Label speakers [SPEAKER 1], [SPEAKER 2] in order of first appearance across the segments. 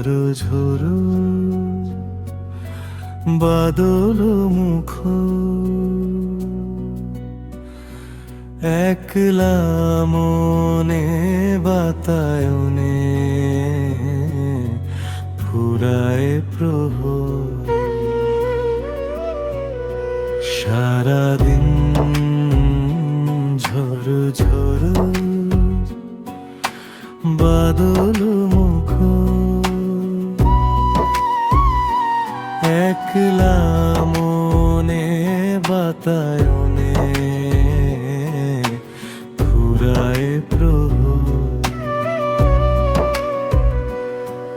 [SPEAKER 1] ঝোরো ঝোরো বাদল মুখ একলা মনে বাতায়নে ফুরায় প্রহর সারাদিন ঝোরো ঝোরো বাদল মুখ একলা মনে বাতায়নে ফুরায় প্রহর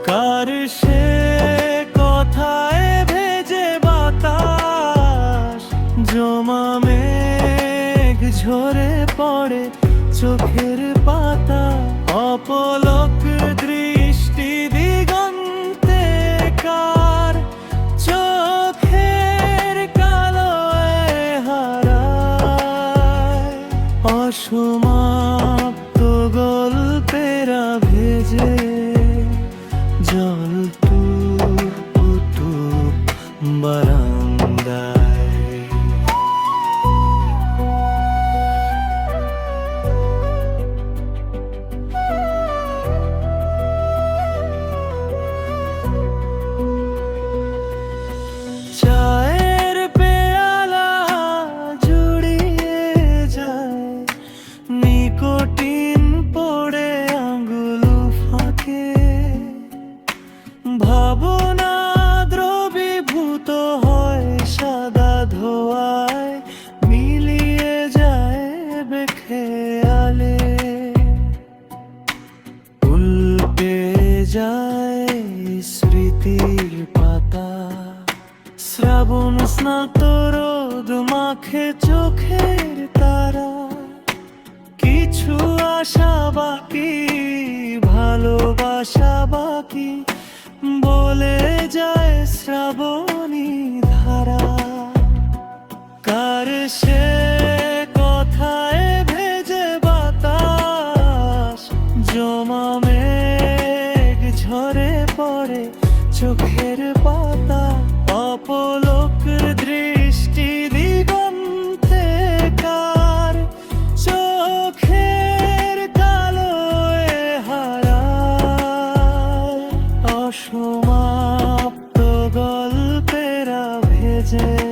[SPEAKER 1] কার সে কথায় ভেজে বাতাস জমা মেঘ ঝরে পড়ে চোখের পাতা অপলক দৃষ্টি দিগন্তে কার চোখের কালোয় হারায় অসমাপ্ত গল্পেরা ভেজে জল টুপ টুপ বারান্দায় চায়ের পেয়ালা জুড়িয়ে যায় নিকোটিন পড়ে আঙ্গুল ফাঁকে ভাবনা দ্রবীভূত হয় সাদা ধোয়ায় মিলিয়ে যায় বেখেয়ালে উল্টে যায় স্মৃতির পাতা শ্রাবণ স্নাত রোদ মাখে চোখের তারা কিছু আশা বাকি ভালোবাসা বাকি বলে যায় শ্রাবণী ধারা কার সে কথায় ভেজে বাতাস জমা মেঘ ঝরে পড়ে চোখের পাতা অপলক দৃষ্টি দিগন্তে কার চোখের কালোয় হারায় অসমাপ্ত গল্পেরা ভেজে